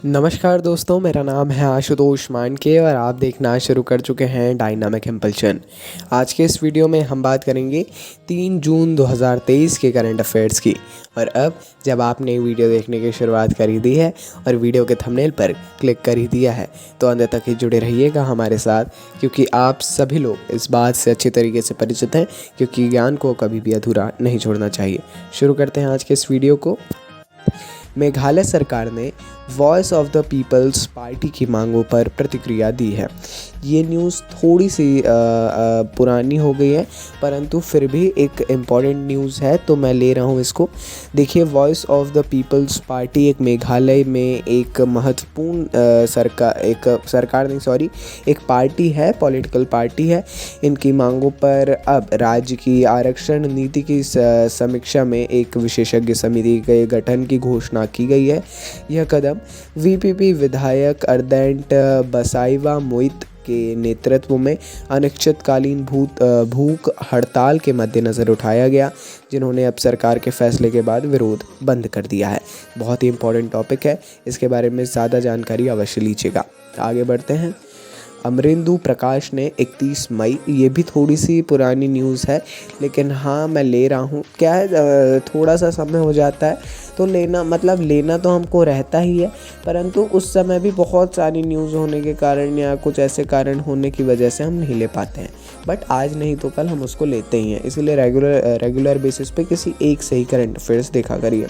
नमस्कार दोस्तों, मेरा नाम है आशुतोष मानके और आप देखना शुरू कर चुके हैं डायनामिक इम्पल्शन। आज के इस वीडियो में हम बात करेंगे 3 जून 2023 के करंट अफेयर्स की। और अब जब आपने वीडियो देखने की शुरुआत कर ही दी है और वीडियो के थंबनेल पर क्लिक कर ही दिया है तो अंत तक ही जुड़े रहिएगा हमारे साथ, क्योंकि आप सभी लोग इस बात से अच्छी तरीके से परिचित हैं क्योंकि ज्ञान को कभी भी अधूरा नहीं छोड़ना चाहिए। शुरू करते हैं आज के इस वीडियो को। मेघालय सरकार ने voice of the peoples party की मांगों पर प्रतिक्रिया दी है। ये न्यूज़ थोड़ी सी पुरानी हो गई है, परंतु फिर भी एक इम्पॉर्टेंट न्यूज़ है तो मैं ले रहा हूँ इसको। देखिए, voice of the peoples party एक मेघालय में एक महत्वपूर्ण एक पार्टी है, पॉलिटिकल पार्टी है। इनकी मांगों पर अब राज्य की आरक्षण नीति की समीक्षा में एक विशेषज्ञ समिति के गठन की घोषणा की गई है। यह कदम वीपीपी विधायक अर्देंट बसाइवा मोइत के नेतृत्व में अनिश्चितकालीन भूख हड़ताल के मद्देनज़र उठाया गया, जिन्होंने अब सरकार के फैसले के बाद विरोध बंद कर दिया है। बहुत ही इम्पोर्टेंट टॉपिक है, इसके बारे में ज़्यादा जानकारी अवश्य लीजिएगा। आगे बढ़ते हैं। अमरेंदु प्रकाश ने 31 मई, ये भी थोड़ी सी पुरानी न्यूज़ है लेकिन हाँ मैं ले रहा हूँ। क्या है, थोड़ा सा समय हो जाता है तो लेना तो हमको रहता ही है, परंतु उस समय भी बहुत सारी न्यूज़ होने के कारण या कुछ ऐसे कारण होने की वजह से हम नहीं ले पाते हैं। बट आज नहीं तो कल हम उसको लेते ही हैं, इसीलिए रेगुलर बेसिस पे किसी एक से ही करंट अफेयर्स देखा करिए।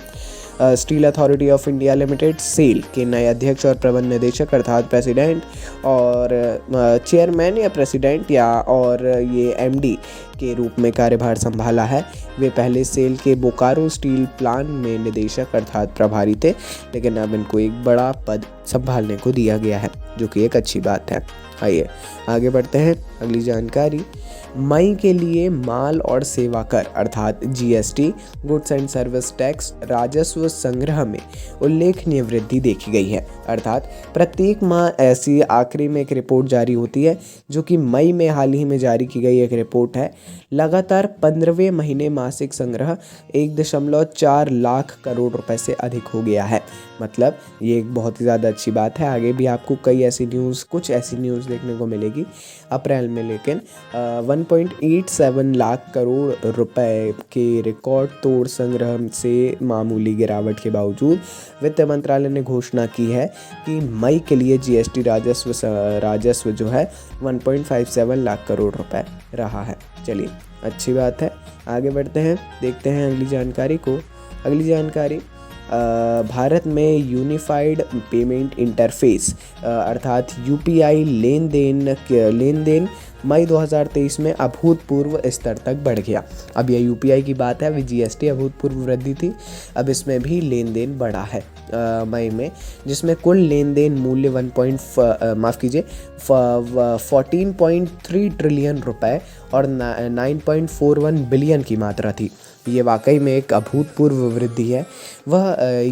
Steel authority of India limited SAIL के नए अध्यक्ष और प्रबंध निदेशक अर्थात प्रेसिडेंट और चेयरमैन या प्रेसिडेंट और ये एमडी के रूप में कार्यभार संभाला है। वे पहले सेल के बोकारो स्टील प्लांट में निदेशक अर्थात प्रभारी थे, लेकिन अब इनको एक बड़ा पद संभालने को दिया गया है, जो कि एक अच्छी बात है। आइए आगे बढ़ते हैं। अगली जानकारी, मई के लिए माल और सेवा कर अर्थात GST goods and service tax राजस्व संग्रह में उल्लेखनीय वृद्धि देखी गई है। अर्थात प्रत्येक माह ऐसी आखिरी में एक रिपोर्ट जारी होती है, जो कि मई में हाल ही में जारी की गई एक रिपोर्ट है। लगातार 15वें महीने मासिक संग्रह 1.4 लाख करोड़ रुपए से अधिक हो गया है। मतलब ये एक बहुत ही ज़्यादा अच्छी बात है। आगे भी आपको कुछ ऐसी न्यूज़ देखने को मिलेगी अप्रैल में, लेकिन 1.87 लाख करोड़ रुपए के रिकॉर्ड तोड़ संग्रह से मामूली गिरावट के बावजूद वित्त मंत्रालय ने घोषणा की है कि मई के लिए जीएसटी राजस्व जो है 1.57 लाख करोड़ रुपए रहा है। चलिए, अच्छी बात है। आगे बढ़ते हैं, देखते हैं अगली जानकारी को। अगली जानकारी, भारत में यूनिफाइड पेमेंट इंटरफेस अर्थात यूपीआई लेन देन मई 2023 में अभूतपूर्व स्तर तक बढ़ गया। अब यह यूपीआई की बात है, जीएसटी अभूतपूर्व वृद्धि थी, अब इसमें भी लेन देन बढ़ा है मई में, जिसमें कुल लेन देन मूल्य 14.3 ट्रिलियन रुपए और 9.41 बिलियन की मात्रा थी। ये वाकई में एक अभूतपूर्व वृद्धि है।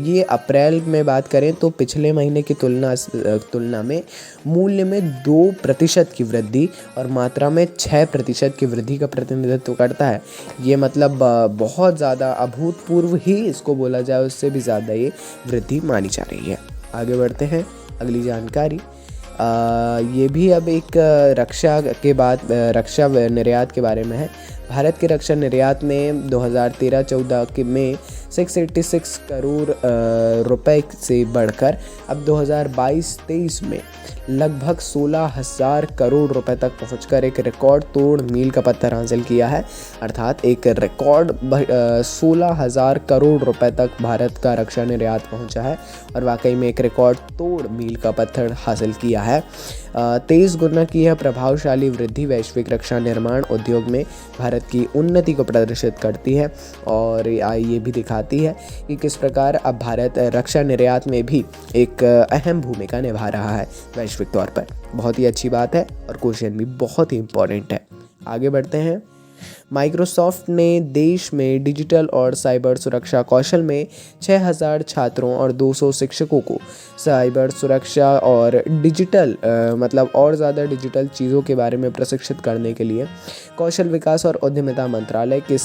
ये अप्रैल में बात करें तो पिछले महीने की तुलना में मूल्य में 2% की वृद्धि और मात्रा में 6% की वृद्धि का प्रतिनिधित्व करता है। ये मतलब बहुत ज़्यादा अभूतपूर्व ही इसको बोला जाए, उससे भी ज़्यादा ये वृद्धि मानी जा रही है। आगे बढ़ते हैं। अगली जानकारी, ये भी अब एक रक्षा निर्यात के बारे में है। भारत के रक्षा निर्यात में 2013-14 में 686 करोड़ रुपए से बढ़कर अब 2022-23 में लगभग 16,000 करोड़ रुपए तक पहुंचकर एक रिकॉर्ड तोड़ मील का पत्थर हासिल किया है। अर्थात एक रिकॉर्ड 16,000 करोड़ रुपए तक भारत का रक्षा निर्यात पहुंचा है और वाकई में एक रिकॉर्ड तोड़ मील का पत्थर हासिल किया है। 23 गुना की यह प्रभावशाली वृद्धि वैश्विक रक्षा निर्माण उद्योग में भारत की उन्नति को प्रदर्शित करती है और ये भी दिखाती है कि किस प्रकार अब भारत रक्षा निर्यात में भी एक अहम भूमिका निभा रहा है वैश्विक तौर पर। बहुत ही अच्छी बात है और क्वेश्चन भी बहुत ही इम्पोर्टेंट है। आगे बढ़ते हैं। माइक्रोसॉफ्ट ने देश में डिजिटल और साइबर सुरक्षा कौशल में 6000 छात्रों और 200 शिक्षकों को साइबर सुरक्षा और डिजिटल मतलब और ज़्यादा डिजिटल चीज़ों के बारे में प्रशिक्षित करने के लिए कौशल विकास और उद्यमिता मंत्रालय के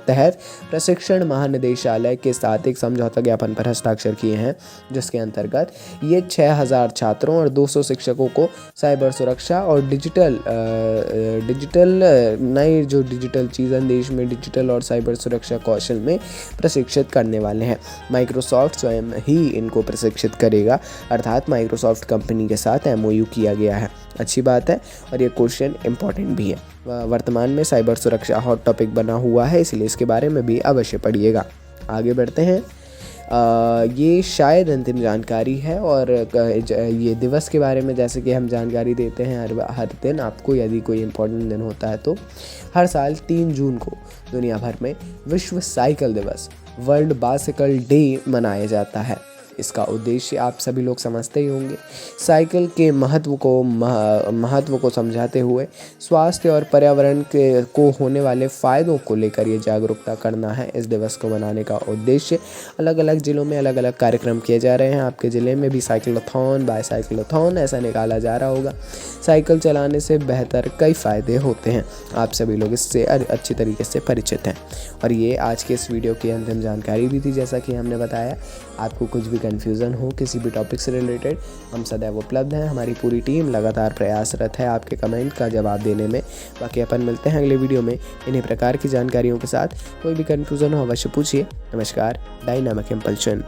तहत प्रशिक्षण महानिदेशालय के साथ एक समझौता ज्ञापन पर हस्ताक्षर किए हैं, जिसके अंतर्गत ये 6000 छात्रों और 200 शिक्षकों को साइबर सुरक्षा और डिजिटल नई जो डिजिटल चीज़ें देश में डिजिटल और साइबर सुरक्षा कौशल में प्रशिक्षित करने वाले हैं। माइक्रोसॉफ्ट स्वयं ही इनको प्रशिक्षित करेगा, अर्थात माइक्रोसॉफ्ट कंपनी के साथ MOU किया गया है। अच्छी बात है और ये क्वेश्चन इम्पॉर्टेंट भी है। वर्तमान में साइबर सुरक्षा हॉट टॉपिक बना हुआ है, इसलिए इसके बारे में भी अवश्य पढ़िएगा। आगे बढ़ते हैं। ये शायद अंतिम जानकारी है और ये दिवस के बारे में जैसे कि हम जानकारी देते हैं हर दिन आपको, यदि कोई इम्पोर्टेंट दिन होता है तो हर साल 3 जून को दुनिया भर में विश्व साइकिल दिवस वर्ल्ड बाइसिकल डे मनाया जाता है। इसका उद्देश्य आप सभी लोग समझते ही होंगे, साइकिल के महत्व को समझाते हुए स्वास्थ्य और पर्यावरण को होने वाले फ़ायदों को लेकर ये जागरूकता करना है। इस दिवस को मनाने का उद्देश्य अलग अलग ज़िलों में अलग अलग कार्यक्रम किए जा रहे हैं। आपके ज़िले में भी साइकिलोथॉन, बाईसाइकिलोथॉन ऐसा निकाला जा रहा होगा। साइकिल चलाने से बेहतर कई फ़ायदे होते हैं, आप सभी लोग इससे अच्छी तरीके से परिचित हैं। और ये आज के इस वीडियो की अंतिम जानकारी भी थी। जैसा कि हमने बताया, आपको कुछ भी कन्फ्यूज़न हो किसी भी टॉपिक से रिलेटेड, हम सदैव उपलब्ध हैं। हमारी पूरी टीम लगातार प्रयासरत है आपके कमेंट का जवाब देने में। बाकी अपन मिलते हैं अगले वीडियो में इन्हीं प्रकार की जानकारियों के साथ। कोई भी कन्फ्यूज़न हो अवश्य पूछिए। नमस्कार। Dynamic impulsion.